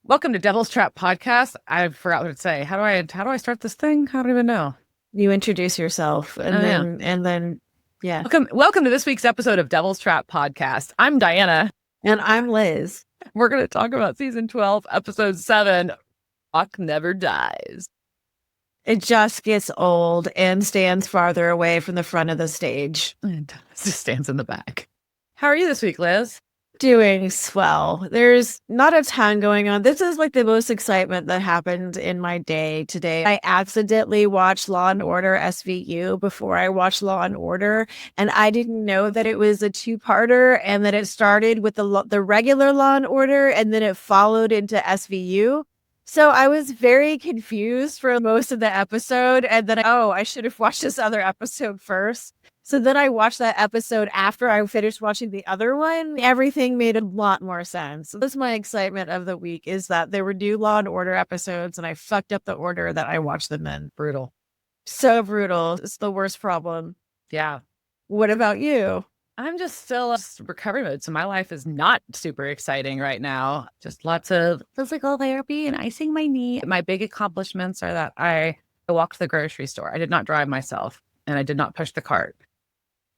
Welcome to Devil's Trap Podcast. I forgot what to say. How do I start this thing? I don't even know. You introduce yourself Oh yeah. yeah. Welcome to this week's episode of Devil's Trap Podcast. I'm Diana. And I'm Liz. We're going to talk about season 12, episode 7. Rock Never Dies. It just gets old and stands farther away from the front of the stage. And just stands in the back. How are you this week, Liz? Doing swell. There's not a ton going on. This is like the most excitement that happened in my day today. I accidentally watched Law and Order SVU before I watched Law and Order, and I didn't know that it was a two-parter and that it started with the regular Law and Order and then it followed into SVU. So I was very confused for most of the episode, and then I should have watched this other episode first. So then I watched that episode after I finished watching the other one. Everything made a lot more sense. So this is my excitement of the week, is that there were new Law and Order episodes and I fucked up the order that I watched them in. Brutal. So brutal. It's the worst problem. Yeah. What about you? I'm just still in recovery mode. So my life is not super exciting right now. Just lots of physical therapy and icing my knee. My big accomplishments are that I walked to the grocery store. I did not drive myself and I did not push the cart.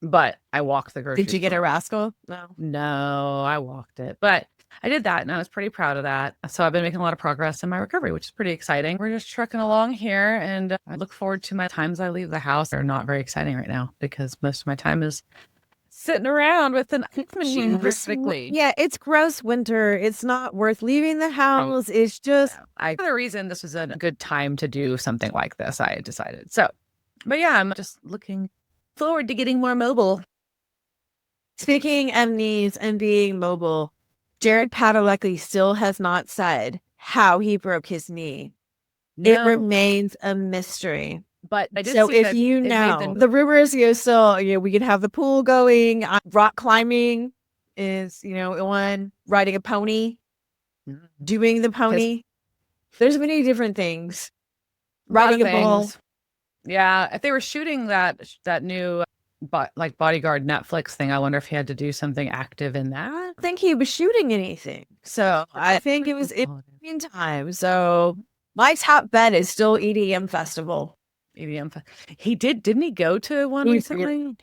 But I walked the grocery store. Did you get a rascal? No, I walked it. But I did that and I was pretty proud of that. So I've been making a lot of progress in my recovery, which is pretty exciting. We're just trucking along here and I look forward to my times I leave the house. They're not very exciting right now because most of my time is sitting around with an ice machine practically. Yeah, it's gross winter. It's not worth leaving the house. It's just the reason this was a good time to do something like this, I decided. So, but yeah, I'm just looking forward to getting more mobile. Speaking of knees and being mobile, Jared Padalecki still has not said how he broke his knee. No. It remains a mystery. But I did so see if you know the rumors, we can have the pool going. Rock climbing is, one riding a pony, doing the pony. There's many different things. Riding a bull. Yeah, if they were shooting that new bodyguard Netflix thing, I wonder if he had to do something active in that. I don't think he was shooting anything. So I think it was in time. So my top bet is still EDM Festival. Didn't he go to one recently?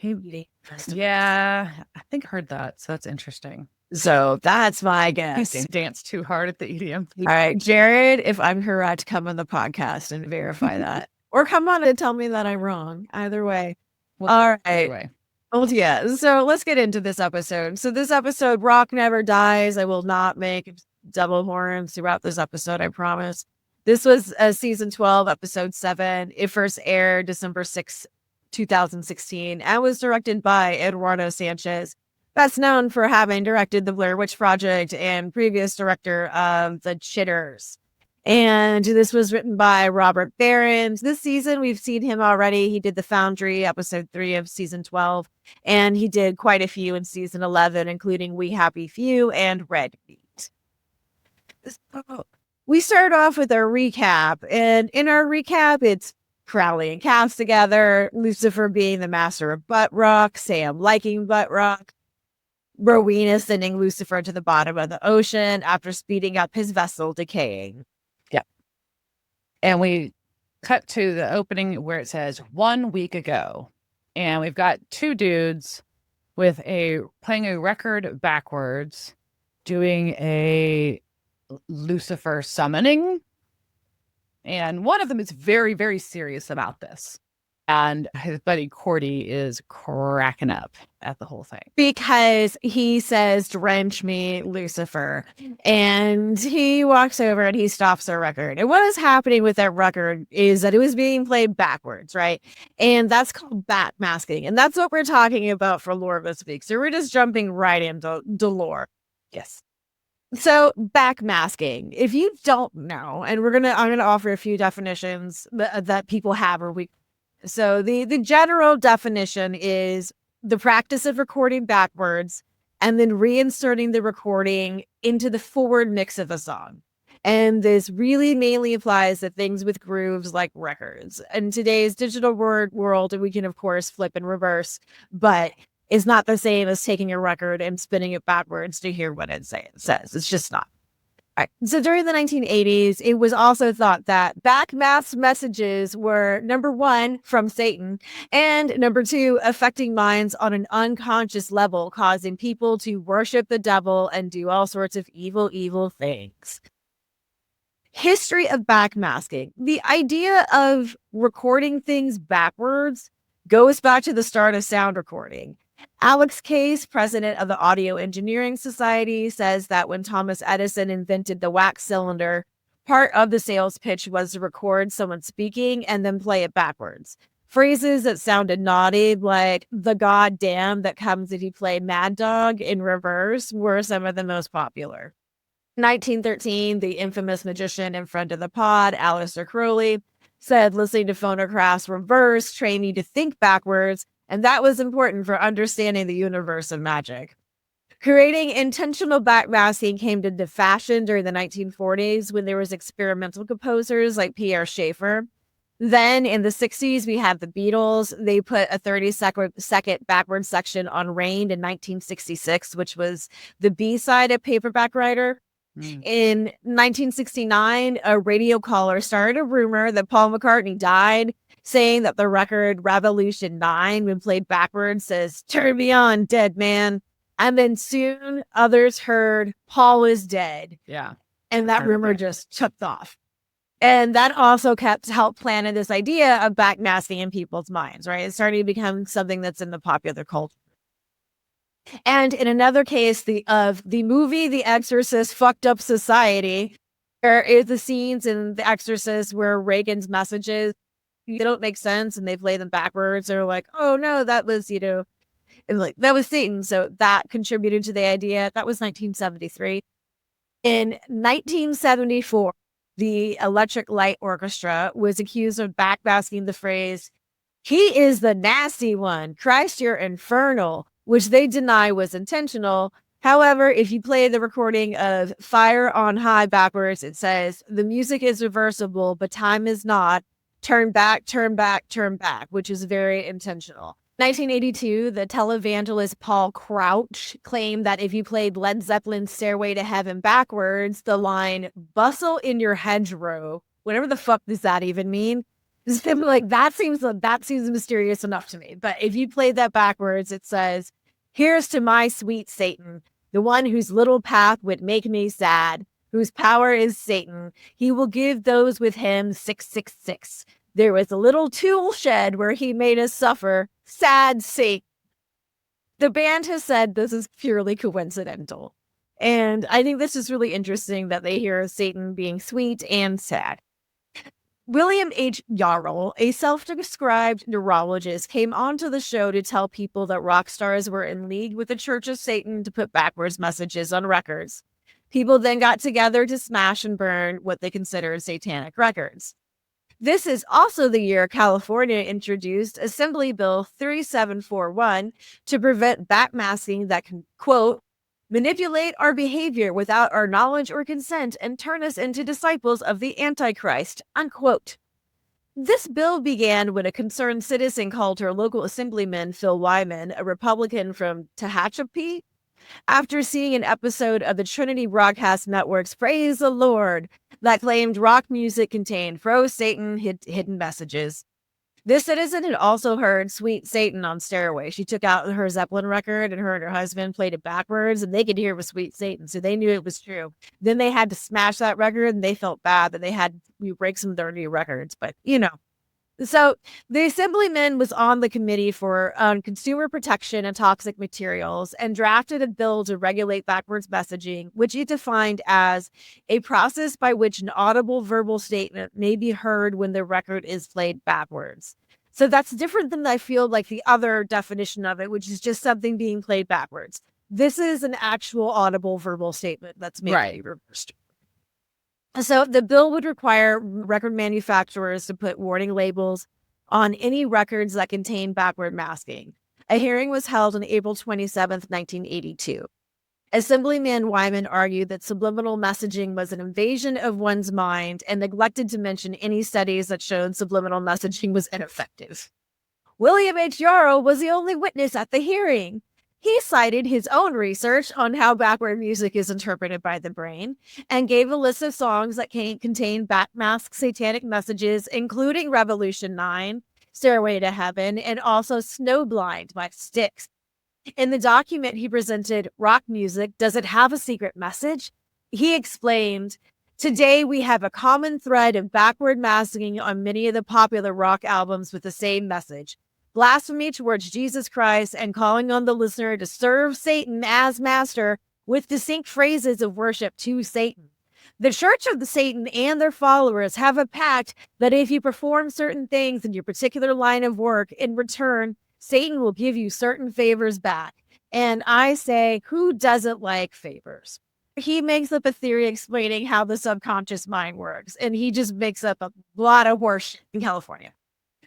Yeah, I think I heard that. So that's interesting. So that's my guess. He danced too hard at the EDM. All right, Jared, if I'm correct, come on the podcast and verify that. Or come on and tell me that I'm wrong. Either way. All right. Anyway. Well, yeah. So let's get into this episode. So this episode, Rock Never Dies. I will not make double horns throughout this episode, I promise. This was season 12, episode 7. It first aired December 6th, 2016, and was directed by Eduardo Sanchez, best known for having directed the Blair Witch Project and previous director of The Chitters. And this was written by Robert Behrens. This season, we've seen him already. He did The Foundry, episode 3 of season 12, and he did quite a few in season 11, including We Happy Few and Red Meat. We start off with our recap, and in our recap, it's Crowley and Cass together, Lucifer being the master of butt rock, Sam liking butt rock, Rowena sending Lucifer to the bottom of the ocean after speeding up his vessel decaying. Yep. And we cut to the opening where it says 1 week ago. And we've got two dudes playing a record backwards, doing a Lucifer summoning. And one of them is very, very serious about this. And his buddy Cordy is cracking up at the whole thing. Because he says, "Drench me, Lucifer." And he walks over and he stops the record. And what is happening with that record is that it was being played backwards, right? And that's called backmasking. And that's what we're talking about for lore this week. So we're just jumping right into lore. Yes. So backmasking, if you don't know, and I'm gonna offer a few definitions that people have or we. So the general definition is the practice of recording backwards and then reinserting the recording into the forward mix of a song. And this really mainly applies to things with grooves like records. In today's digital world, we can, of course, flip and reverse, but it's not the same as taking a record and spinning it backwards to hear what it says. It's just not. Right. So during the 1980s, it was also thought that backmasked messages were number one, from Satan, and number two, affecting minds on an unconscious level, causing people to worship the devil and do all sorts of evil, evil things. History of backmasking. The idea of recording things backwards goes back to the start of sound recording. Alex Case, president of the Audio Engineering Society, says that when Thomas Edison invented the wax cylinder, part of the sales pitch was to record someone speaking and then play it backwards. Phrases that sounded naughty, like the goddamn that comes if you play Mad Dog in reverse, were some of the most popular. 1913, the infamous magician and friend of the pod, Aleister Crowley, said listening to phonographs reverse trained you to think backwards, and that was important for understanding the universe of magic. Creating intentional backmasking came into fashion during the 1940s when there was experimental composers like Pierre Schaeffer. Then in the 60s, we have the Beatles. They put a 30-second backward section on Rain in 1966, which was the B-side of Paperback Writer. In 1969, a radio caller started a rumor that Paul McCartney died, saying that the record Revolution 9, when played backwards, says, "Turn me on, dead man." And then soon others heard Paul is dead. Yeah. And that rumor just took off. And that also helped planted this idea of backmasking in people's minds, right? It started to become something that's in the popular culture. And in another case, the movie The Exorcist fucked up society. There is the scenes in The Exorcist where Reagan's messages, they don't make sense and they play them backwards. They're like, oh no, that was, and like that was Satan. So that contributed to the idea. That was 1973. In 1974, the Electric Light Orchestra was accused of backmasking the phrase, "He is the nasty one, Christ, you're infernal," which they deny was intentional. However, if you play the recording of Fire on High backwards, it says, "The music is reversible, but time is not. Turn back, turn back, turn back," which is very intentional. 1982, the televangelist Paul Crouch claimed that if you played Led Zeppelin's Stairway to Heaven backwards, the line, "Bustle in your hedgerow," whatever the fuck does that even mean? Like that seems mysterious enough to me. But if you play that backwards, it says, "Here's to my sweet Satan, the one whose little path would make me sad, whose power is Satan. He will give those with him 666. There was a little tool shed where he made us suffer. Sad Satan." The band has said this is purely coincidental. And I think this is really interesting that they hear Satan being sweet and sad. William H. Yarrell, a self-described neurologist, came onto the show to tell people that rock stars were in league with the Church of Satan to put backwards messages on records. People then got together to smash and burn what they considered satanic records. This is also the year California introduced Assembly Bill 3741 to prevent backmasking that can, quote, "manipulate our behavior without our knowledge or consent and turn us into disciples of the Antichrist," unquote. This bill began when a concerned citizen called her local assemblyman, Phil Wyman, a Republican from Tehachapi, after seeing an episode of the Trinity Broadcast Network's Praise the Lord that claimed rock music contained pro-Satan hidden messages. This citizen had also heard Sweet Satan on Stairway. She took out her Zeppelin record and her husband played it backwards and they could hear it was Sweet Satan. So they knew it was true. Then they had to smash that record and they felt bad that they had to break some of their new records. But, So the assemblyman was on the committee for consumer protection and toxic materials and drafted a bill to regulate backwards messaging, which he defined as a process by which an audible verbal statement may be heard when the record is played backwards. So that's different than I feel like the other definition of it, which is just something being played backwards. This is an actual audible verbal statement that's maybe reversed. So the bill would require record manufacturers to put warning labels on any records that contain backward masking. A hearing was held on April 27th, 1982. Assemblyman Wyman argued that subliminal messaging was an invasion of one's mind and neglected to mention any studies that showed subliminal messaging was ineffective. William H. Yarrow was the only witness at the hearing. He cited his own research on how backward music is interpreted by the brain and gave a list of songs that contain backmasked satanic messages, including Revolution 9, Stairway to Heaven, and also Snowblind by Styx. In the document he presented, Rock Music, Does It Have a Secret Message? He explained, today we have a common thread of backward masking on many of the popular rock albums with the same message. Blasphemy towards Jesus Christ and calling on the listener to serve Satan as master with distinct phrases of worship to Satan. The Church of the Satan and their followers have a pact that if you perform certain things in your particular line of work, in return, Satan will give you certain favors back. And I say, who doesn't like favors? He makes up a theory explaining how the subconscious mind works, and he just makes up a lot of horseshit in California.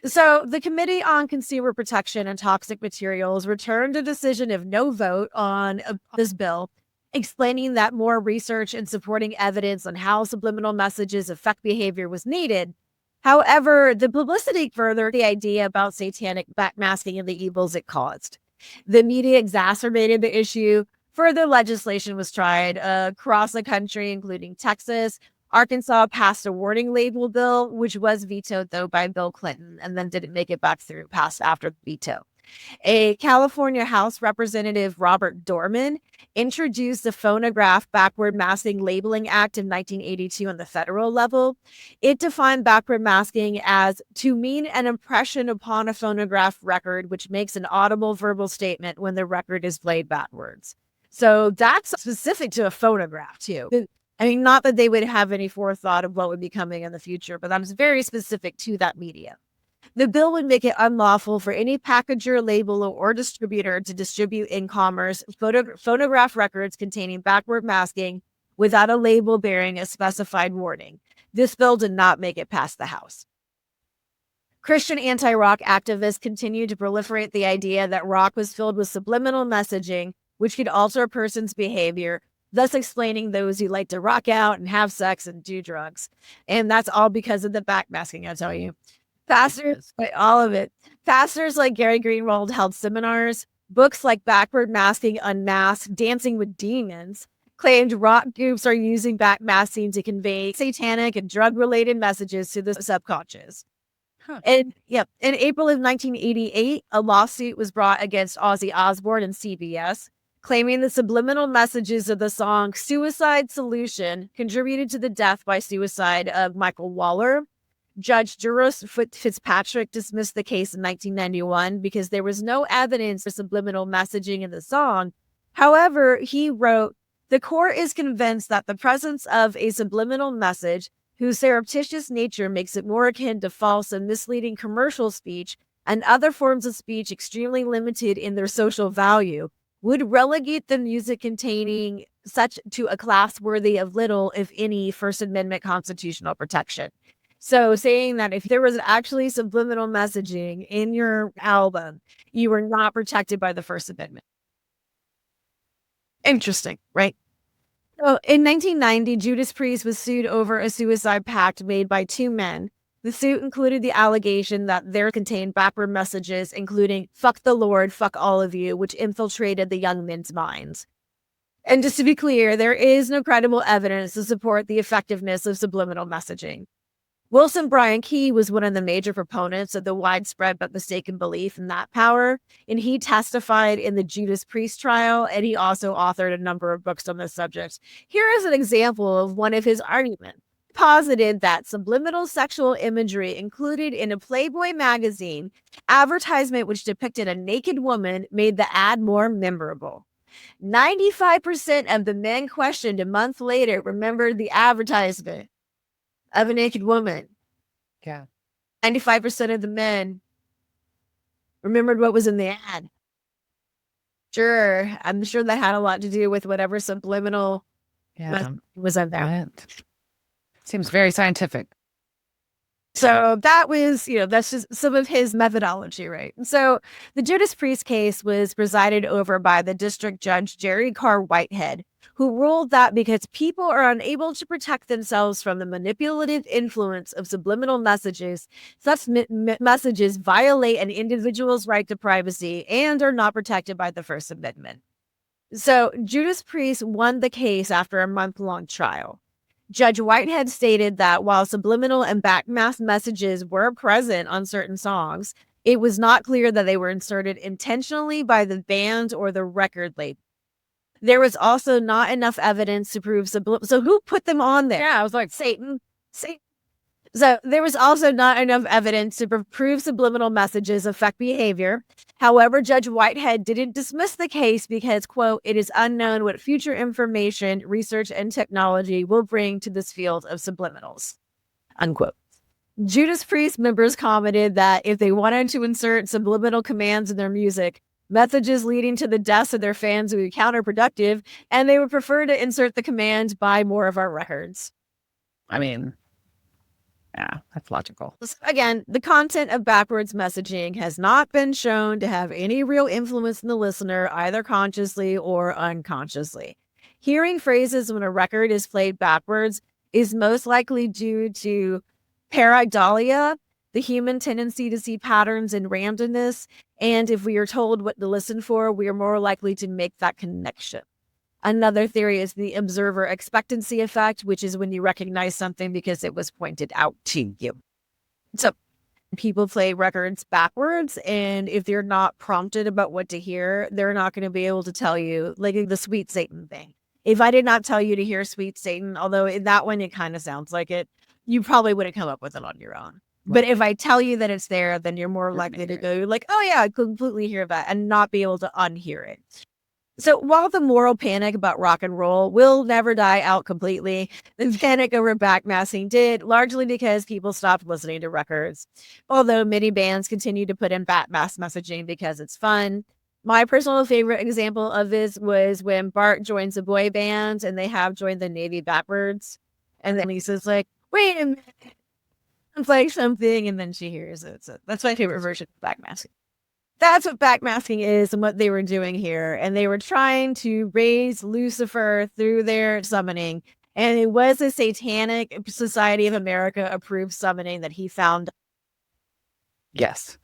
So the Committee on Consumer Protection and Toxic Materials returned a decision of no vote on this bill, explaining that more research and supporting evidence on how subliminal messages affect behavior was needed. However, the publicity furthered the idea about satanic backmasking and the evils it caused. The media exacerbated the issue. Further legislation was tried across the country, including Texas. Arkansas passed a warning label bill, which was vetoed, though, by Bill Clinton, and then didn't make it back through, passed after the veto. A California House Representative, Robert Dorman, introduced the Phonograph Backward Masking Labeling Act in 1982 on the federal level. It defined backward masking as to mean an impression upon a phonograph record, which makes an audible verbal statement when the record is played backwards. So that's specific to a phonograph, too. I mean, not that they would have any forethought of what would be coming in the future, but that is very specific to that media. The bill would make it unlawful for any packager, labeler, or distributor to distribute in commerce phonograph records containing backward masking without a label bearing a specified warning. This bill did not make it past the House. Christian anti-rock activists continued to proliferate the idea that rock was filled with subliminal messaging, which could alter a person's behavior, thus explaining those who like to rock out and have sex and do drugs. And that's all because of the backmasking, I tell you. Pastors, all of it. Pastors like Gary Greenwald held seminars. Books like Backward Masking Unmasked, Dancing with Demons, claimed rock groups are using backmasking to convey satanic and drug-related messages to the subconscious. Huh. And in April of 1988, a lawsuit was brought against Ozzy Osbourne and CBS, claiming the subliminal messages of the song Suicide Solution contributed to the death by suicide of Michael Waller. Judge Juris Fitzpatrick dismissed the case in 1991 because there was no evidence for subliminal messaging in the song. However, he wrote, the court is convinced that the presence of a subliminal message whose surreptitious nature makes it more akin to false and misleading commercial speech and other forms of speech extremely limited in their social value would relegate the music containing such to a class worthy of little, if any, First Amendment constitutional protection. So saying that if there was actually subliminal messaging in your album, you were not protected by the First Amendment. Interesting, right? So in 1990, Judas Priest was sued over a suicide pact made by two men. The suit included the allegation that there contained backward messages, including fuck the Lord, fuck all of you, which infiltrated the young men's minds. And just to be clear, there is no credible evidence to support the effectiveness of subliminal messaging. Wilson Bryan Key was one of the major proponents of the widespread but mistaken belief in that power, and he testified in the Judas Priest trial, and he also authored a number of books on this subject. Here is an example of one of his arguments. He posited that subliminal sexual imagery included in a Playboy magazine advertisement which depicted a naked woman made the ad more memorable. 95% of the men questioned a month later remembered the advertisement of a naked woman. Yeah. 95% of the men remembered what was in the ad. Sure, I'm sure that had a lot to do with whatever subliminal was in there. Right. Seems very scientific. So that was, that's just some of his methodology, right? So the Judas Priest case was presided over by the district judge, Jerry Carr Whitehead, who ruled that because people are unable to protect themselves from the manipulative influence of subliminal messages, such messages violate an individual's right to privacy and are not protected by the First Amendment. So Judas Priest won the case after a month-long trial. Judge Whitehead stated that while subliminal and backmasked messages were present on certain songs, it was not clear that they were inserted intentionally by the band or the record label. There was also not enough evidence to prove subliminal. So who put them on there? Yeah, I was like, Satan. So there was also not enough evidence to prove subliminal messages affect behavior. However, Judge Whitehead didn't dismiss the case because, quote, it is unknown what future information, research, and technology will bring to this field of subliminals, unquote. Judas Priest members commented that if they wanted to insert subliminal commands in their music, messages leading to the deaths of their fans would be counterproductive, and they would prefer to insert the command, buy more of our records. I mean, yeah, that's logical. Again, the content of backwards messaging has not been shown to have any real influence in the listener, either consciously or unconsciously. Hearing phrases when a record is played backwards is most likely due to pareidolia, the human tendency to see patterns in randomness, and if we are told what to listen for, we are more likely to make that connection. Another theory is the observer expectancy effect, which is when you recognize something because it was pointed out to you. So people play records backwards, and if they're not prompted about what to hear, they're not going to be able to tell you, like the Sweet Satan thing. If I did not tell you to hear Sweet Satan, although in that one it kind of sounds like it, you probably wouldn't come up with it on your own. But if I tell you that it's there, then you're more likely to go like, oh yeah, I completely hear that, and not be able to unhear it. So while the moral panic about rock and roll will never die out completely, the panic over backmasking did, largely because people stopped listening to records. Although many bands continue to put in backmask messaging because it's fun. My personal favorite example of this was when Bart joins a boy band and they have joined the Navy backwards. And then Lisa's like, wait a minute, I'm playing something, and then she hears it. So that's my favorite version of backmasking. That's what backmasking is and what they were doing here. And they were trying to raise Lucifer through their summoning. And it was a Satanic Society of America approved summoning that he found. Yes.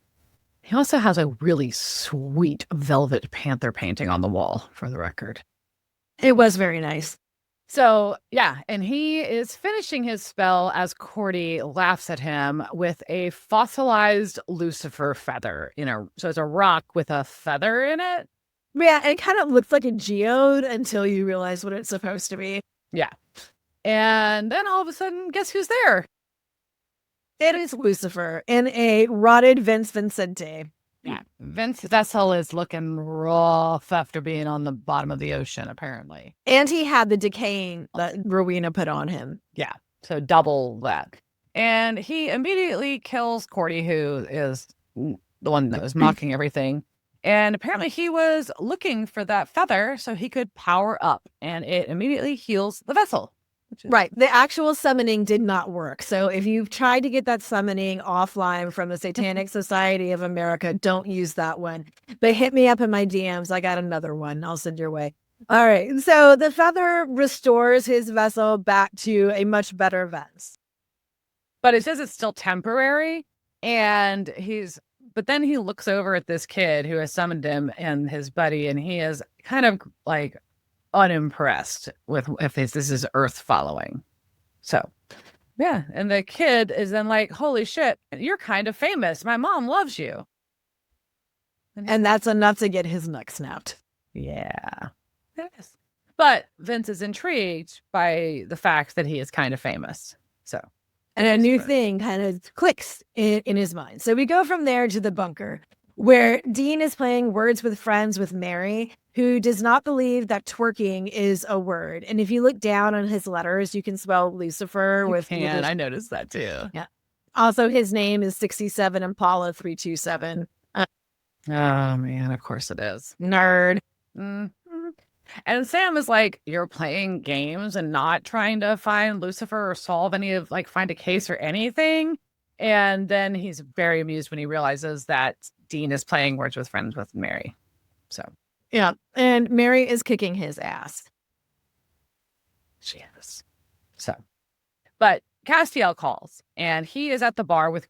He also has a really sweet velvet panther painting on the wall, for the record. It was very nice. So, yeah, and he is finishing his spell as Cordy laughs at him with a fossilized Lucifer feather. So it's a rock with a feather in it. Yeah, it kind of looks like a geode until you realize what it's supposed to be. Yeah. And then all of a sudden, guess who's there? It is Lucifer in a rotted Vince Vincente. Yeah. Vince Vessel is looking rough after being on the bottom of the ocean, apparently. And he had the decaying that Rowena put on him. Yeah. So double that. And he immediately kills Cordy, who is the one that was mocking everything. And apparently he was looking for that feather so he could power up, and it immediately heals the vessel. Right. The actual summoning did not work. So if you've tried to get that summoning offline from the Satanic Society of America, don't use that one. But hit me up in my DMs. I got another one. I'll send your way. All right. So the feather restores his vessel back to a much better Vince. But it says it's still temporary. But then he looks over at this kid who has summoned him and his buddy, and he is kind of like unimpressed with if this is Earth following. So, yeah. And the kid is then like, holy shit, you're kind of famous. My mom loves you. And that's enough to get his neck snapped. Yeah. Yes. But Vince is intrigued by the fact that he is kind of famous. So. And a new thing kind of clicks in his mind. So we go from there to the bunker, where Dean is playing Words with Friends with Mary, who does not believe that twerking is a word. And if you look down on his letters, you can spell Lucifer with... I noticed that too. Yeah. Also, his name is 67 Impala 327. Oh, man, of course it is. Nerd. Mm-hmm. And Sam is like, you're playing games and not trying to find Lucifer or solve find a case or anything? And then he's very amused when he realizes that Dean is playing Words with Friends with Mary. So, yeah. And Mary is kicking his ass. she is. So, but Castiel calls and he is at the bar with,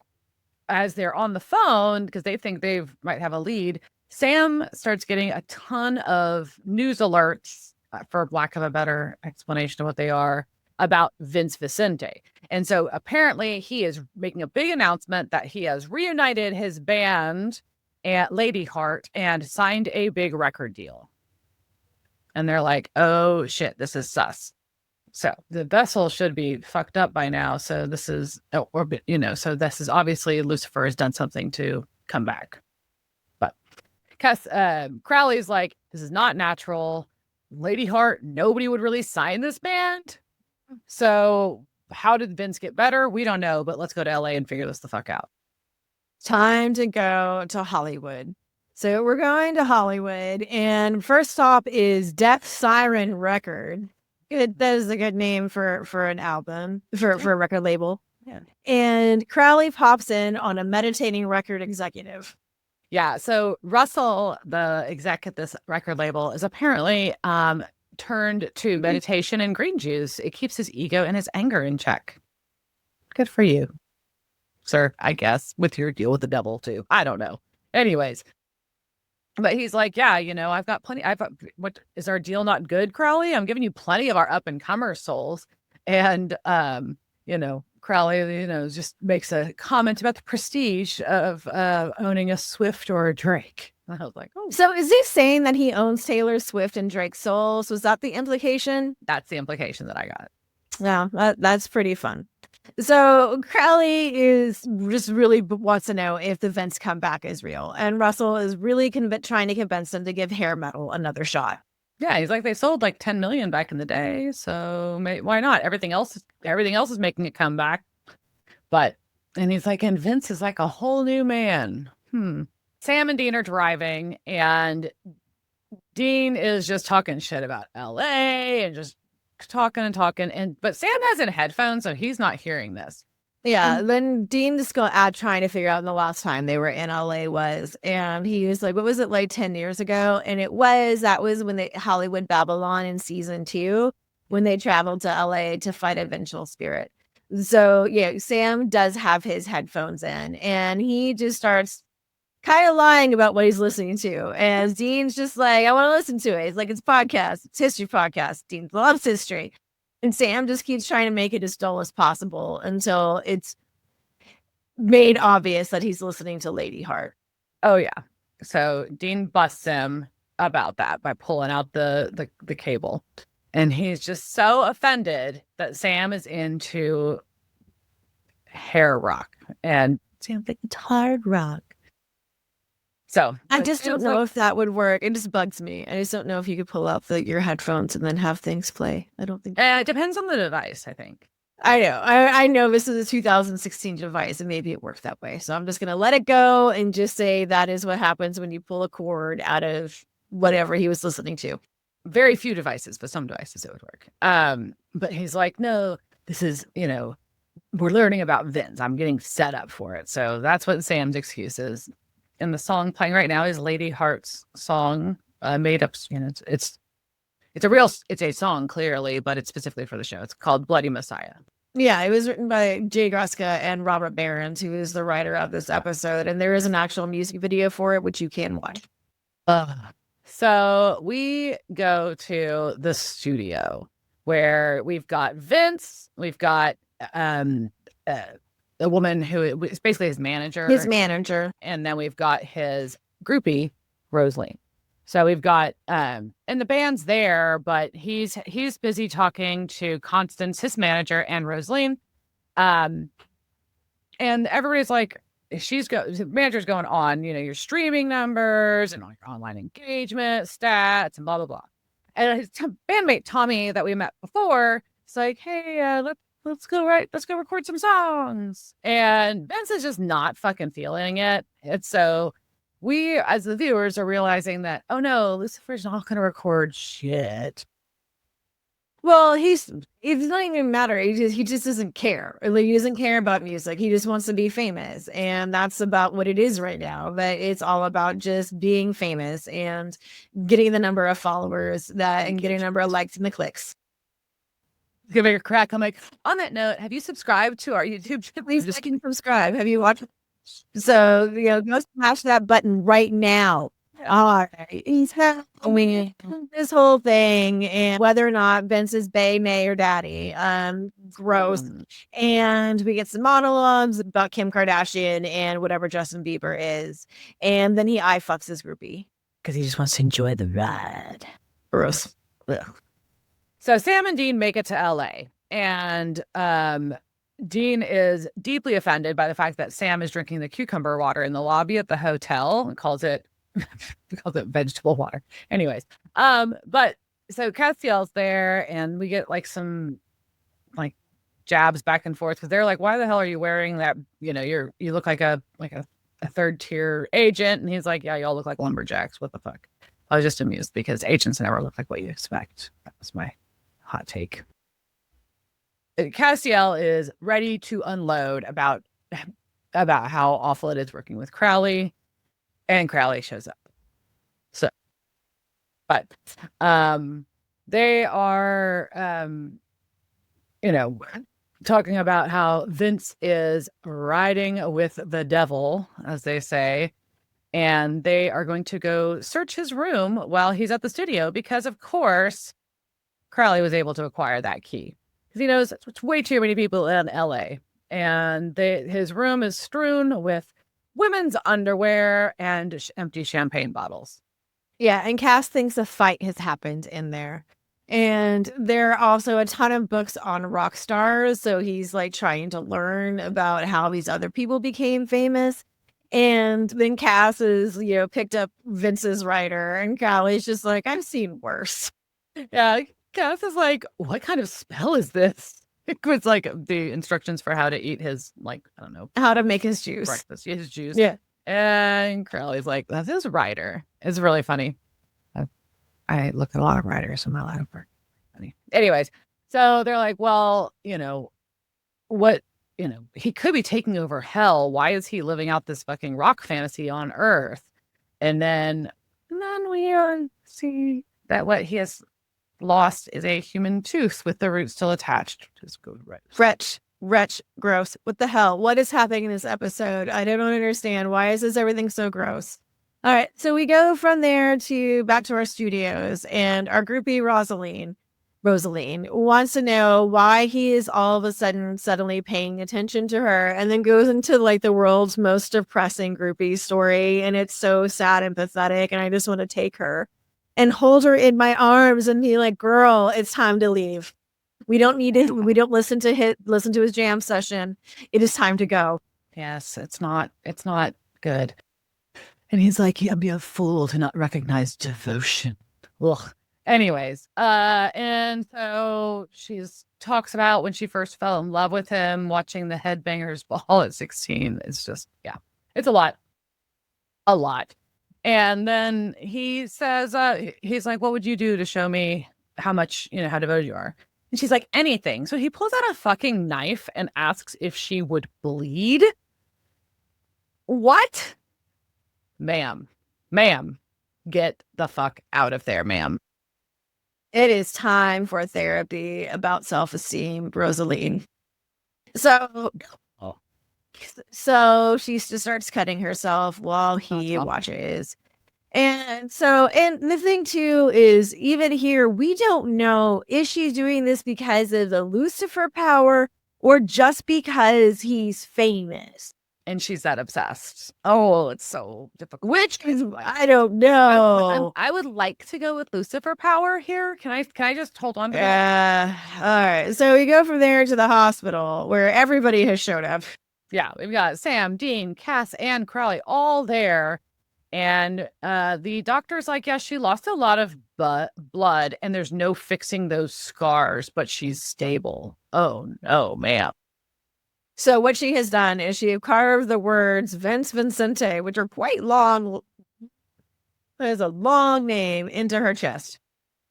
as they're on the phone, because they think they might have a lead. Sam starts getting a ton of news alerts, for lack of a better explanation of what they are, about Vince Vincente. And so apparently he is making a big announcement that he has reunited his band at Lady Heart and signed a big record deal. And they're like, oh shit, this is sus. So the vessel should be fucked up by now. So this is, so this is obviously Lucifer has done something to come back. But Crowley's like, this is not natural. Lady Heart, nobody would really sign this band. So how did Vince get better? We don't know, but let's go to LA and figure this the fuck out. Time to go to Hollywood. So we're going to Hollywood, and first stop is Death Siren Record. That is a good name for an album, for a record label. Yeah. And Crowley pops in on a meditating record executive. Yeah. So Russell, the exec at this record label, is apparently turned to meditation and green juice. It keeps his ego and his anger in check. Good for you, sir, I guess, with your deal with the devil too. I don't know. Anyways. But he's like, yeah, I've got plenty. What is our deal not good, Crowley? I'm giving you plenty of our up and comer souls. And, Crowley, just makes a comment about the prestige of owning a Swift or a Drake. And I was like, oh. So is he saying that he owns Taylor Swift and Drake's souls? Was that the implication? That's the implication that I got. Yeah, that's pretty fun. So Crowley is just really wants to know if the Vince comeback is real. And Russell is really trying to convince them to give hair metal another shot. Yeah, he's like, they sold like 10 million back in the day. So why not? Everything else is making a comeback. And he's like, and Vince is like a whole new man. Sam and Dean are driving, and Dean is just talking shit about LA and just talking. But Sam has in headphones, so he's not hearing this. Yeah, then Dean just trying to figure out when the last time they were in LA was, and he was like, what was it, like 10 years ago? And that was when Hollywood Babylon in season 2, when they traveled to LA to fight a vengeful spirit. So yeah, Sam does have his headphones in, and he just starts kind of lying about what he's listening to. And Dean's just like, I want to listen to it. It's like, it's podcast, it's history podcast. Dean loves history. And Sam just keeps trying to make it as dull as possible until it's made obvious that he's listening to Lady Heart. Oh, yeah. So Dean busts him about that by pulling out the cable. And he's just so offended that Sam is into hair rock. And Sam's like, it's hard rock. So I just don't know if that would work. It just bugs me. I just don't know if you could pull out your headphones and then have things play. I don't think. It depends on the device, I think. I know. I know this is a 2016 device, and maybe it works that way. So I'm just going to let it go and just say that is what happens when you pull a cord out of whatever he was listening to. Very few devices, but some devices it would work. But he's like, no, this is, we're learning about Vince. I'm getting set up for it. So that's what Sam's excuse is. And the song playing right now is Lady Heart's song, made up. It's a song clearly, but it's specifically for the show. It's called Bloody Messiah. Yeah, it was written by Jay Gruska and Robert Behrens, who is the writer of this episode, and there is an actual music video for it, which you can watch. So we go to the studio where we've got Vince, we've got the woman who is basically his manager. And then we've got his groupie, Rosalie. So we've got, and the band's there, but he's busy talking to Constance, his manager, and Rosaline. And everybody's like, the manager's going on, your streaming numbers and all your online engagement stats and blah, blah, blah. And his bandmate, Tommy, that we met before, is like, hey, let's go record some songs. And Vince is just not fucking feeling it. And so we, as the viewers, are realizing that, oh no, Lucifer's not going to record shit. Well, it doesn't even matter. He just doesn't care. Like, he doesn't care about music. He just wants to be famous. And that's about what it is right now. That it's all about just being famous and getting the number of followers and getting a number of likes and the clicks. Give it a crack. I'm like, on that note, have you subscribed to our YouTube channel? Please like and subscribe. Have you watched? So, go smash that button right now. All right. He's having this whole thing, and whether or not Vince is Bay, May, or Daddy. Gross. And we get some monologues about Kim Kardashian and whatever Justin Bieber is. And then he eye fucks his groupie because he just wants to enjoy the ride. Gross. Ugh. So Sam and Dean make it to LA, and Dean is deeply offended by the fact that Sam is drinking the cucumber water in the lobby at the hotel and calls it vegetable water. Anyways, but so Castiel's there, and we get like some like jabs back and forth because they're like, "Why the hell are you wearing that? You look like a third tier agent." And he's like, "Yeah, y'all look like lumberjacks. What the fuck?" I was just amused because agents never look like what you expect. That was my hot take. Castiel is ready to unload about how awful it is working with Crowley, and Crowley shows up. So, but they are talking about how Vince is riding with the devil, as they say, and they are going to go search his room while he's at the studio because, of course, Crowley was able to acquire that key because he knows it's way too many people in LA. And his room is strewn with women's underwear and empty champagne bottles. Yeah, and Cass thinks a fight has happened in there. And there are also a ton of books on rock stars. So he's like trying to learn about how these other people became famous. And then Cass is, picked up Vince's writer, and Crowley's just like, I've seen worse. Yeah, Cass is like, what kind of spell is this? It was like the instructions for how to eat his, I don't know, how to make his juice. Breakfast, his juice. Yeah. And Crowley's like, that's his writer. It's really funny. I look at a lot of writers in my line of work. Funny. Anyways, so they're like, well, what, he could be taking over hell. Why is he living out this fucking rock fantasy on Earth? And then we see that what he has lost is a human tooth with the root still attached. Just go right. Wretch, gross. What the hell? What is happening in this episode? I don't understand. Why is this everything so gross? All right, so we go from there back to our studios, and our groupie Rosaline wants to know why he is all of a sudden suddenly paying attention to her, and then goes into like the world's most depressing groupie story, and it's so sad and pathetic, and I just want to take her and hold her in my arms and be like, girl, it's time to leave. We don't need it. We don't listen to his jam session. It is time to go. Yes, it's not good. And he's like, I'd be a fool to not recognize devotion. Ugh. Anyways, and so she talks about when she first fell in love with him, watching the Headbangers Ball at 16. It's just, yeah, it's a lot. A lot. And then he says, he's like, what would you do to show me how much, how devoted you are? And she's like, anything. So he pulls out a fucking knife and asks if she would bleed. What? Ma'am, get the fuck out of there, ma'am. It is time for therapy about self-esteem, Rosaline. So she just starts cutting herself while he watches. And the thing too is, even here, we don't know, is she doing this because of the Lucifer power or just because he's famous? And she's that obsessed. Oh, it's so difficult. Which is, I don't know. I would like to go with Lucifer power here. Can I just hold on to that? All right. So we go from there to the hospital where everybody has showed up. Yeah, we've got Sam, Dean, Cass, and Crowley all there. And the doctor's like, yeah, she lost a lot of blood and there's no fixing those scars, but she's stable. Oh, no, ma'am. So what she has done is she has carved the words Vince Vincente, which are quite long. There's a long name, into her chest.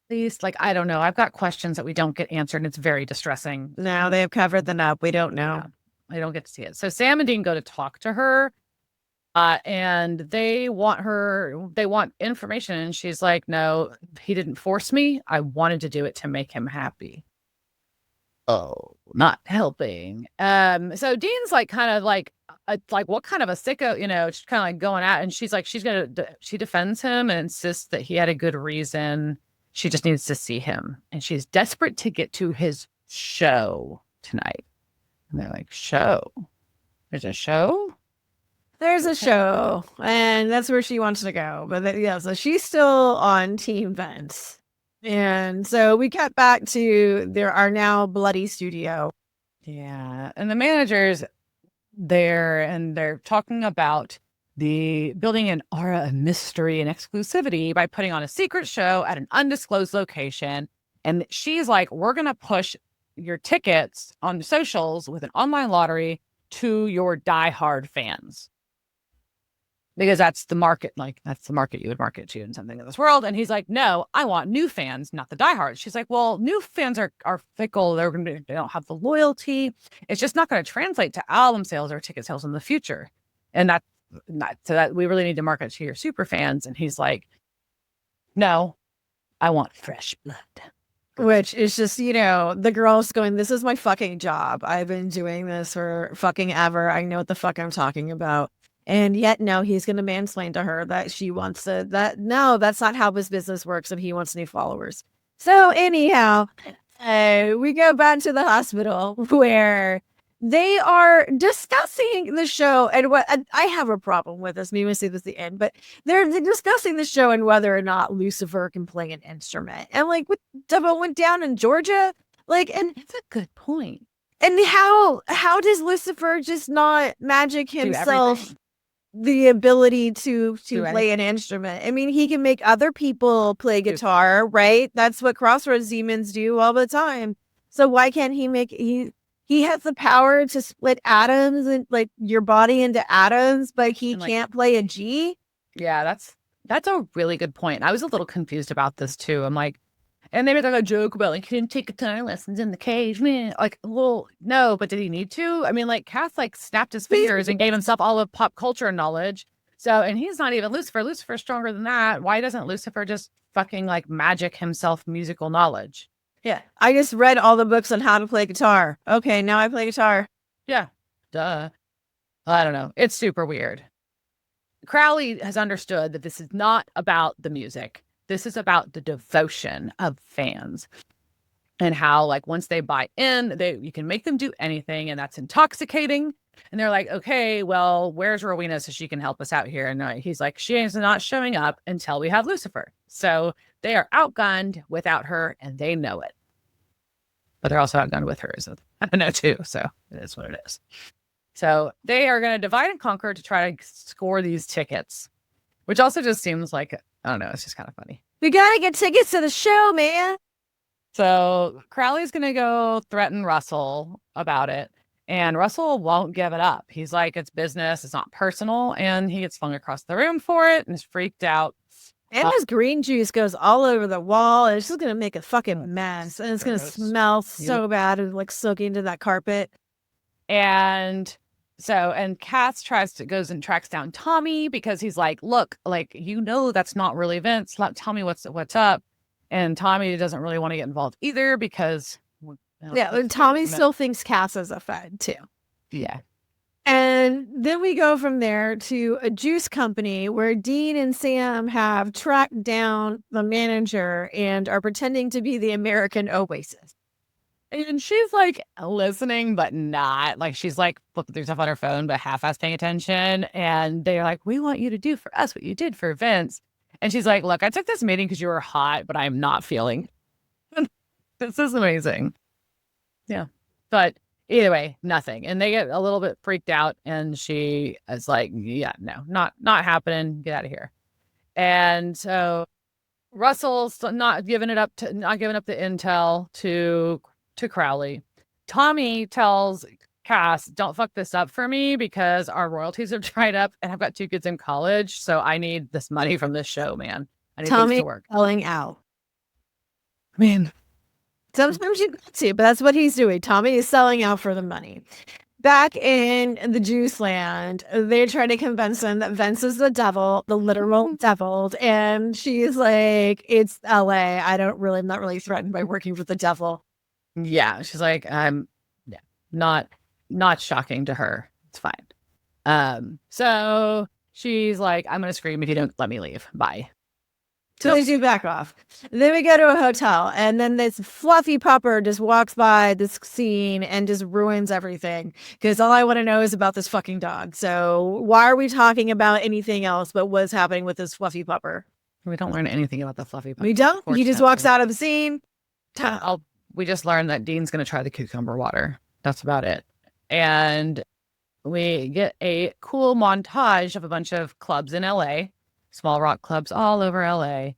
least, like, I don't know. I've got questions that we don't get answered, and it's very distressing. Now they have covered them up. We don't know. Yeah, I don't get to see it. So Sam and Dean go to talk to her, and they want information. And she's like, no, he didn't force me. I wanted to do it to make him happy. Oh, not helping. So Dean's like, kind of like, what kind of a sicko, she's kind of like going at, and she's like, she defends him and insists that he had a good reason. She just needs to see him. And she's desperate to get to his show tonight. And they're like, show? There's a show? There's a show, and that's where she wants to go. But yeah, so she's still on Team Vince. And so we cut back to our now bloody studio. Yeah. And the manager's there, and they're talking about the building an aura of mystery and exclusivity by putting on a secret show at an undisclosed location. And she's like, we're going to push your tickets on the socials with an online lottery to your diehard fans. Because that's the market, that's the market you would market to in something in this world. And he's like, no, I want new fans, not the diehards. She's like, well, new fans are fickle. They don't have the loyalty. It's just not going to translate to album sales or ticket sales in the future. And that's not, so that we really need to market to your super fans. And he's like, no, I want fresh blood. Which is just, the girl's going, this is my fucking job. I've been doing this for fucking ever. I know what the fuck I'm talking about. And yet, no, he's going to mansplain to her that she wants no, that's not how this business works. And he wants new followers. So anyhow, we go back to the hospital where they are discussing the show. And what I have a problem with this. Maybe we'll see this at the end, but they're discussing the show and whether or not Lucifer can play an instrument. And like what went down in Georgia, and it's a good point. And how does Lucifer just not magic himself the ability to play an instrument? I mean, he can make other people play guitar, right? That's what Crossroads demons do all the time. So why can't he has the power to split atoms and like your body into atoms, but he can't play a G? Yeah, that's a really good point. I was a little confused about this too. I'm like, and they made like a joke about like he didn't take guitar lessons in the cage, man. Like, well, no, but did he need to? I mean, like Cass like snapped his fingers and gave himself all of pop culture knowledge. So, and he's not even Lucifer. Lucifer's stronger than that. Why doesn't Lucifer just fucking like magic himself musical knowledge? Yeah, I just read all the books on how to play guitar. Okay, now I play guitar. Yeah, duh. I don't know. It's super weird. Crowley has understood that this is not about the music. This is about the devotion of fans and how, like, once they buy in, you can make them do anything, and that's intoxicating. And they're like, okay, well, where's Rowena so she can help us out here? And he's like, she is not showing up until we have Lucifer. So they are outgunned without her, and they know it. But they're also outgunned with her, so I don't know too. So it is what it is. So they are going to divide and conquer to try to score these tickets, which also just seems like, I don't know, it's just kind of funny. We got to get tickets to the show, man. So Crowley's going to go threaten Russell about it. And Russell won't give it up. He's like, it's business. It's not personal. And he gets flung across the room for it and is freaked out. And his green juice goes all over the wall. And it's just going to make a fucking mess. And it's going to smell so bad and like soaking into that carpet. And Cass goes and tracks down Tommy because he's like, look, like, that's not really Vince. Tell me what's up. And Tommy doesn't really want to get involved either because... Yeah, and Tommy still thinks Cass is a Fed too. Yeah. And then we go from there to a juice company where Dean and Sam have tracked down the manager and are pretending to be the American Oasis. And she's like listening, but not. Like she's like flipping through stuff on her phone, but half-ass paying attention. And they're like, we want you to do for us what you did for Vince. And she's like, look, I took this meeting because you were hot, but I'm not feeling. This is amazing. Yeah. But either way, nothing. And they get a little bit freaked out. And she is like, yeah, no, not happening. Get out of here. And so Russell's not giving up the intel to Crowley. Tommy tells Cass, don't fuck this up for me because our royalties have dried up and I've got 2 kids in college. So I need this money from this show, man. I need things to work. Tommy calling out. I mean, sometimes you got to, but that's what he's doing. Tommy is selling out for the money. Back in the Juice Land, they try to convince him that Vince is the devil, the literal devil. And she's like, it's LA. I'm not really threatened by working for the devil. yeah, she's like, yeah, not shocking to her. It's fine. So she's like, I'm gonna scream if you don't let me leave. Bye. So they do back off. Then we go to a hotel, and then this fluffy pupper just walks by this scene and just ruins everything. Because all I want to know is about this fucking dog. So why are we talking about anything else but what's happening with this fluffy pupper? We don't learn anything about the fluffy pupper. We don't. He just walks out of the scene. We just learned that Dean's gonna try the cucumber water. That's about it. And we get a cool montage of a bunch of clubs in LA, small rock clubs all over LA.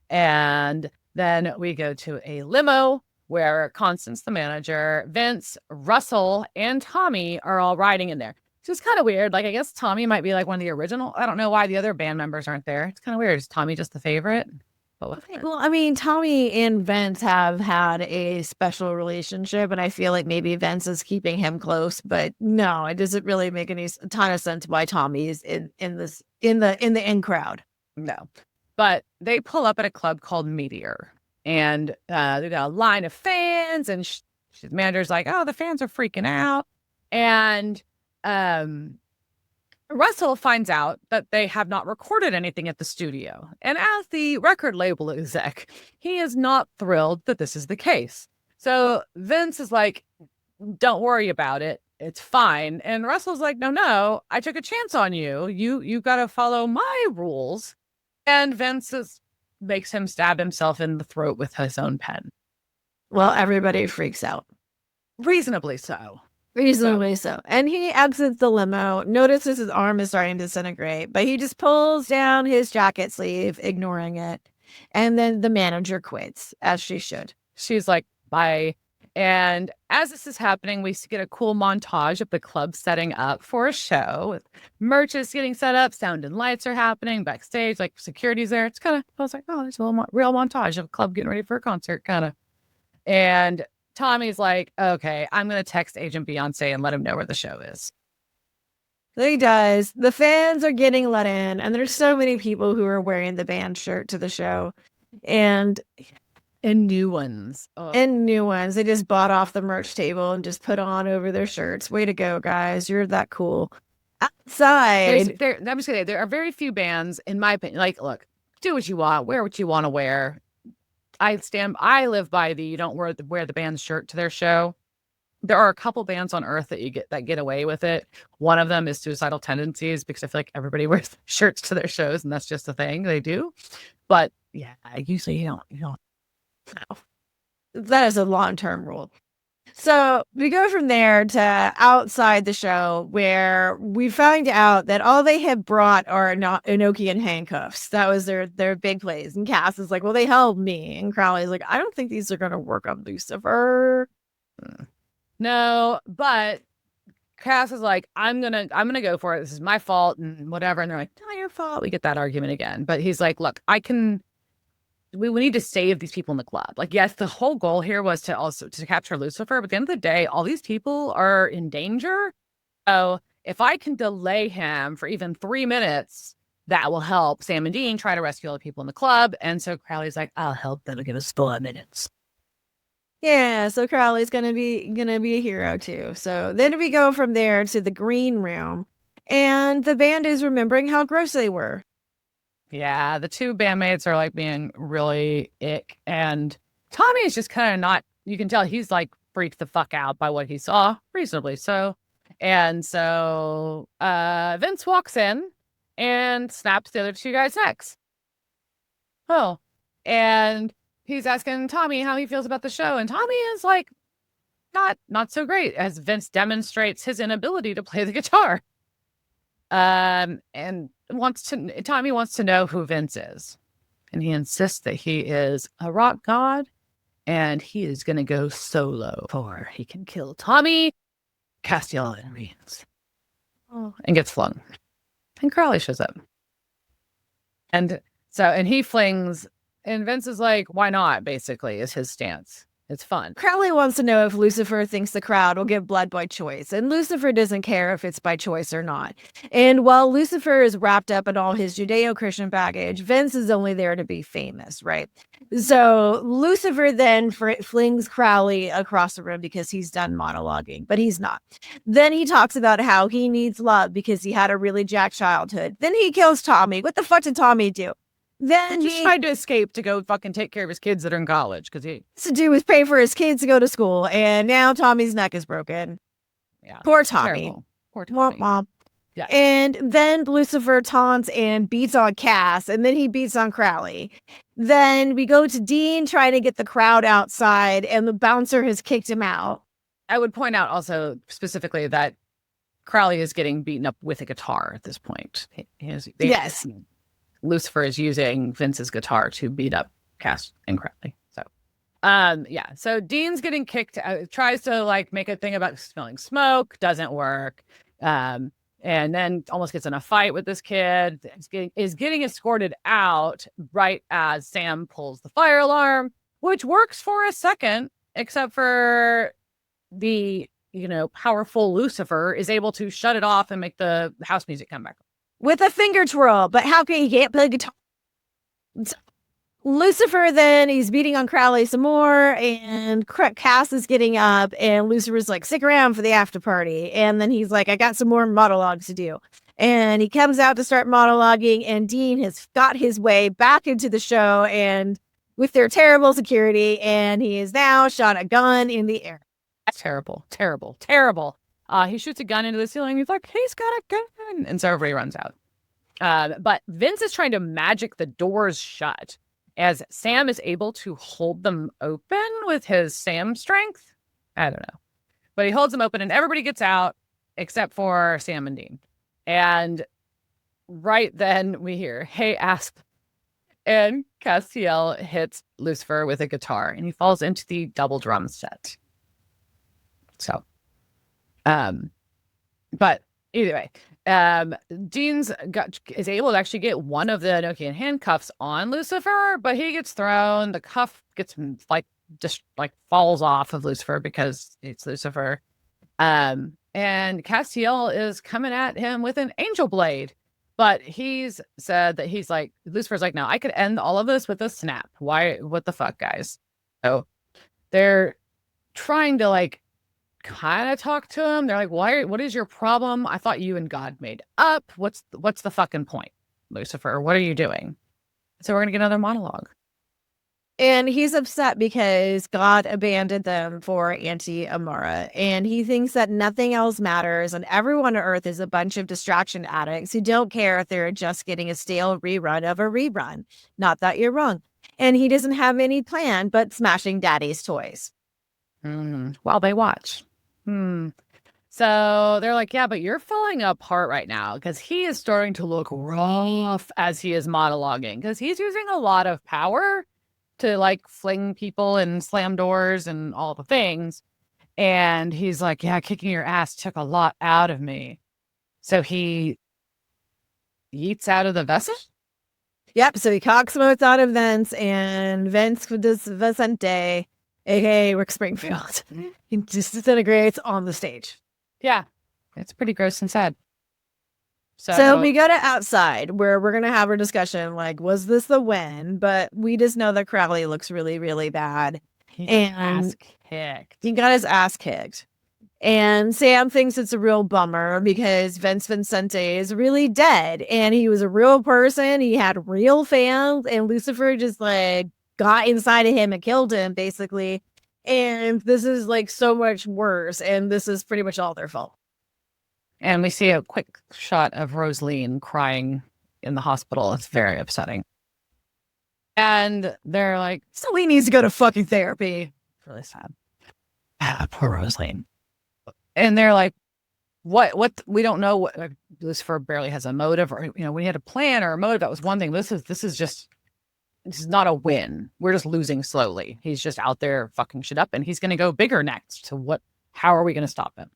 And then we go to a limo where Constance, the manager, Vince, Russell, and Tommy are all riding in there. It's just kind of weird. Like, I guess Tommy might be like one of the original. I don't know why the other band members aren't there. It's kind of weird. Is Tommy just the favorite? But well, I mean, Tommy and Vince have had a special relationship, and I feel like maybe Vince is keeping him close. But no, it doesn't really make a ton of sense why Tommy is in the in crowd. No. But they pull up at a club called Meteor, and they got a line of fans, and the manager's like, "Oh, the fans are freaking out," and Russell finds out that they have not recorded anything at the studio, and as the record label exec, he is not thrilled that this is the case. So Vince is like, "Don't worry about it. It's fine," and Russell's like, "No, I took a chance on you. You got to follow my rules." And Vince makes him stab himself in the throat with his own pen. Well, everybody freaks out. Reasonably so. Reasonably so. And he exits the limo, notices his arm is starting to disintegrate, but he just pulls down his jacket sleeve, ignoring it. And then the manager quits, as she should. She's like, bye. And as this is happening, we get a cool montage of the club setting up for a show with merch is getting set up, sound and lights are happening backstage, like security's there. It's kind of, I was like, oh, there's a little real montage of a club getting ready for a concert, kind of. And Tommy's like, okay, I'm going to text Agent Beyonce and let him know where the show is. So he does. The fans are getting let in, and there's so many people who are wearing the band shirt to the show. And new ones. Oh. And new ones. They just bought off the merch table and just put on over their shirts. Way to go, guys. You're that cool. Outside. I'm just kidding. There are very few bands, in my opinion, like, look, do what you want, wear what you want to wear. I live by the you don't wear the band's shirt to their show. There are a couple bands on earth that get away with it. One of them is Suicidal Tendencies, because I feel like everybody wears shirts to their shows, and that's just a thing they do. But yeah, usually you don't. No. That is a long-term rule. So we go from there to outside the show, where we find out that all they have brought are not Enochian handcuffs. That was their big plays. And Cass is like, well, they held me. And Crowley's like, I don't think these are going to work on Lucifer. No, but Cass is like, I'm gonna go for it. This is my fault and whatever. And they're like, not your fault. We get that argument again. But he's like, look, we need to save these people in the club. Like, yes, the whole goal here was to capture Lucifer, but at the end of the day, all these people are in danger. So if I can delay him for even 3 minutes, that will help Sam and Dean try to rescue all the people in the club. And so Crowley's like, I'll help. That'll give us 4 minutes. Yeah, so Crowley's gonna be a hero too. So then we go from there to the green room, and the band is remembering how gross they were. Yeah, the two bandmates are like being really ick, and Tommy is just kind of not, you can tell he's like freaked the fuck out by what he saw, reasonably so. And so Vince walks in and snaps the other two guys' necks. Oh, and he's asking Tommy how he feels about the show, and Tommy is like, not so great, as Vince demonstrates his inability to play the guitar. And Tommy wants to know who Vince is, and he insists that he is a rock god, and he is going to go solo before he can kill Tommy, Castiel, Reigns, and gets flung. And Crowley shows up, and he flings And Vince is like, why not? Basically, is his stance. It's fun. Crowley wants to know if Lucifer thinks the crowd will give blood by choice, and Lucifer doesn't care if it's by choice or not. And while Lucifer is wrapped up in all his Judeo-Christian baggage, Vince is only there to be famous, right? So Lucifer then flings Crowley across the room because he's done monologuing, but he's not. Then he talks about how he needs love because he had a really jacked childhood. Then he kills Tommy. What the fuck did Tommy do? Then he tried to escape to go fucking take care of his kids that are in college because he to do with pay for his kids to go to school, and now Tommy's neck is broken. Yeah, poor Tommy. Terrible. Poor Tommy. Mom. Yeah. And then Lucifer taunts and beats on Cass, and then he beats on Crowley. Then we go to Dean trying to get the crowd outside, and the bouncer has kicked him out. I would point out also specifically that Crowley is getting beaten up with a guitar at this point. Yes. Lucifer is using Vince's guitar to beat up Cass and Crowley. So, yeah. So Dean's getting kicked out, tries to like make a thing about smelling smoke, doesn't work. And then almost gets in a fight with this kid, is getting escorted out right as Sam pulls the fire alarm, which works for a second, except for the, powerful Lucifer is able to shut it off and make the house music come back with a finger twirl. But how can he can't play guitar? Lucifer then he's beating on Crowley some more, and Cass is getting up, and Lucifer's like, stick around for the after party. And then he's like, I got some more monologues to do. And he comes out to start monologuing, and Dean has got his way back into the show and with their terrible security, and he is now shot a gun in the air. Terrible, terrible, terrible. He shoots a gun into the ceiling. He's like, he's got a gun. And so everybody runs out. But Vince is trying to magic the doors shut as Sam is able to hold them open with his Sam strength. I don't know. But he holds them open and everybody gets out except for Sam and Dean. And right then we hear, hey, Asp. And Castiel hits Lucifer with a guitar and he falls into the double drum set. So, but either way, Dean's is able to actually get one of the Enochian handcuffs on Lucifer, but he gets thrown. The cuff gets just falls off of Lucifer because it's Lucifer. And Castiel is coming at him with an angel blade, but he's said that Lucifer's like, no, I could end all of this with a snap. Why? What the fuck, guys? So they're trying to kind of talk to him. They're like, what is your problem? I thought you and God made up. What's the fucking point, Lucifer? What are you doing? So we're gonna get another monologue. And he's upset because God abandoned them for Auntie Amara. And he thinks that nothing else matters. And everyone on Earth is a bunch of distraction addicts who don't care if they're just getting a stale rerun of a rerun. Not that you're wrong. And he doesn't have any plan but smashing Daddy's toys. While they watch. So they're like, yeah, but you're falling apart right now because he is starting to look rough as he is monologuing because he's using a lot of power to fling people and slam doors and all the things. And he's like, yeah, kicking your ass took a lot out of me. So he yeets out of the vessel. Yep. So he cocksmotes out of Vince, and Vince Vincente, aka Rick Springfield, he just disintegrates on the stage. Yeah, it's pretty gross and sad. So we go to outside where we're going to have a discussion was this the win? But we just know that Crowley looks really, really bad. He got his ass kicked. And Sam thinks it's a real bummer because Vince Vincente is really dead. And he was a real person. He had real fans. And Lucifer just got inside of him and killed him, basically. And this is so much worse. And this is pretty much all their fault. And we see a quick shot of Rosaline crying in the hospital. It's very upsetting. And they're like, Celine needs to go to fucking therapy. It's really sad. Poor Rosaline. And they're like, what? We don't know what Lucifer barely has a motive, or we had a plan or a motive. That was one thing. This is not a win. We're just losing slowly. He's just out there fucking shit up, and he's going to go bigger next. So how are we going to stop him?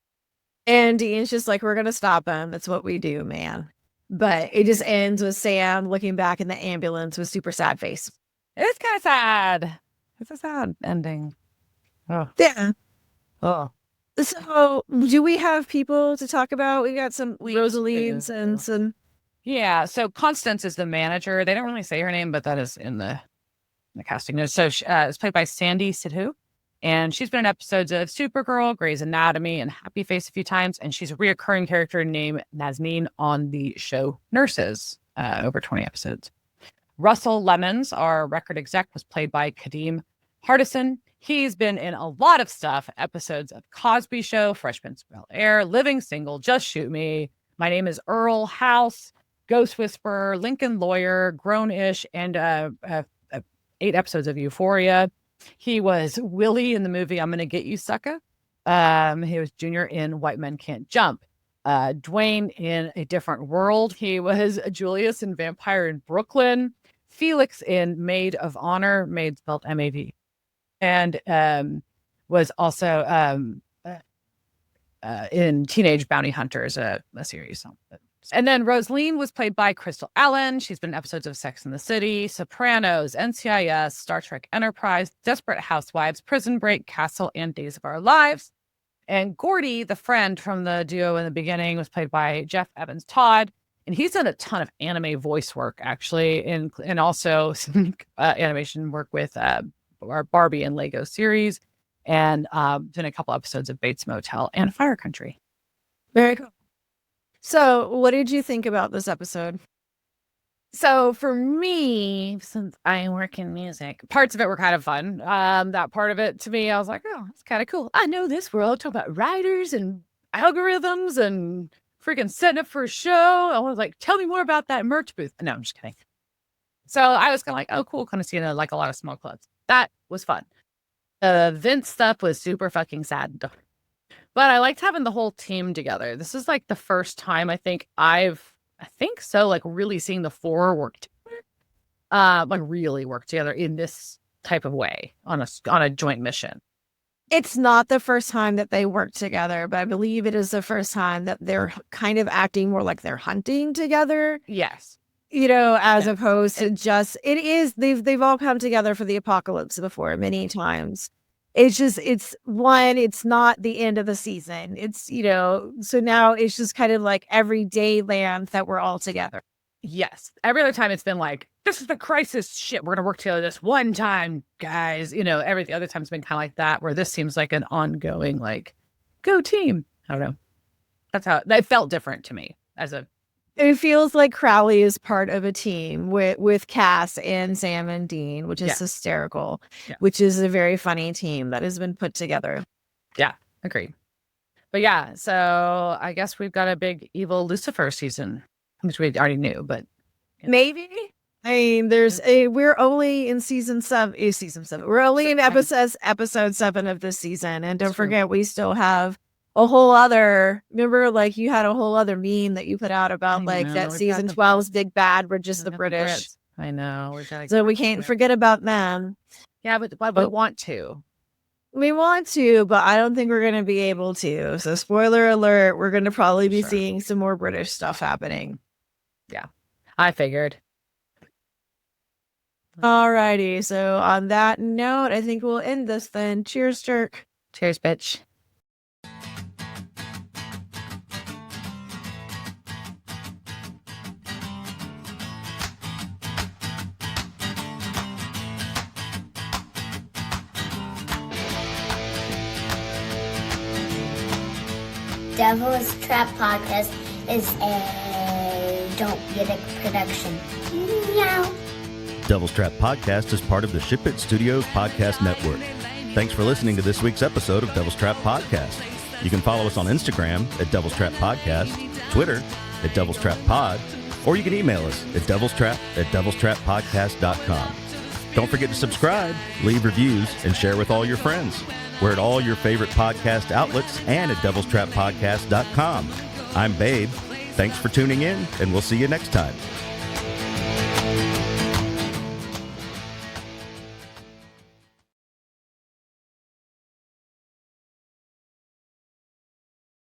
And Dean's just like, we're going to stop him. That's what we do, man. But it just ends with Sam looking back in the ambulance with super sad face. It's kind of sad. It's a sad ending. Oh, Yeah. oh. So, do we have people to talk about? We got some We Rosalines do. and some. Yeah. So Constance is the manager. They don't really say her name, but that is in the casting notes. So it's played by Sandy Sidhu. And she's been in episodes of Supergirl, Grey's Anatomy, and Happy Face a few times. And she's a reoccurring character named Nazneen on the show Nurses, over 20 episodes. Russell Lemons, our record exec, was played by Kadeem Hardison. He's been in a lot of stuff, episodes of Cosby Show, Freshman's Bel Air, Living Single, Just Shoot Me, My Name is Earl, House, Ghost Whisperer, Lincoln Lawyer, Grown-ish, and 8 episodes of Euphoria. He was Willie in the movie I'm Gonna Get You, Sucker. He was Junior in White Men Can't Jump. Dwayne in A Different World. He was Julius in Vampire in Brooklyn. Felix in Maid of Honor, maid spelled M-A-V. And was also in Teenage Bounty Hunters, a series. And then Rosaline was played by Crystal Allen. She's been in episodes of Sex and the City, Sopranos, NCIS, Star Trek Enterprise, Desperate Housewives, Prison Break, Castle, and Days of Our Lives. And Gordy, the friend from the duo in the beginning, was played by Jeff Evans Todd. And he's done a ton of anime voice work, actually, and also some animation work with our Barbie and Lego series, and done a couple episodes of Bates Motel and Fire Country. Very cool. So, what did you think about this episode? So for me, since I work in music, parts of it were kind of fun. That part of it, to me, I was like, oh, that's kind of cool. I know this world. Talk about writers and algorithms and freaking setting up for a show. I was like, tell me more about that merch booth. No, I'm just kidding. So I was kind of like, oh, cool. Kind of seeing like a lot of small clubs. That was fun. Vince stuff was super fucking sad. But I liked having the whole team together. This is like the first time I think so, like really seeing the 4 work together. Like really work together in this type of way on a joint mission. It's not the first time that they work together, but I believe it is the first time that they're kind of acting more like they're hunting together. Yes. As opposed to just, it is, they've all come together for the apocalypse before many times. It's just, it's not the end of the season. It's, so now it's just kind of like everyday land that we're all together. Yes. Every other time it's been like, this is the crisis shit. We're going to work together this one time, guys. Every the other time's been kind of like that, where this seems like an ongoing, like, go team. I don't know. That's how that felt different to me It feels like Crowley is part of a team with Cass and Sam and Dean, which is hysterical, which is a very funny team that has been put together. Yeah, agreed. But yeah, so I guess we've got a big evil Lucifer season, which we already knew, but maybe. I mean, we're only in season 7. We're only in episode 7 of this season, and don't forget, we still have a whole other, remember, like, you had a whole other meme that you put out about that season 12's big bad were just the British. I know. So we can't forget about them. Yeah, but we want to. We want to, but I don't think we're going to be able to. So spoiler alert, we're going to probably be seeing some more British stuff happening. Yeah, I figured. Alrighty. So on that note, I think we'll end this then. Cheers, jerk. Cheers, bitch. Devil's Trap Podcast is a Don't Get It production. Meow. Devil's Trap Podcast is part of the Ship It Studios podcast network. Thanks for listening to this week's episode of Devil's Trap Podcast. You can follow us on Instagram at Devil's Trap Podcast, Twitter at Devil's Trap Pod, or you can email us at devilstrap@devilstrappodcast.com. Don't forget to subscribe, leave reviews, and share with all your friends. We're at all your favorite podcast outlets and at devilstrappodcast.com. I'm Babe. Thanks for tuning in, and we'll see you next time.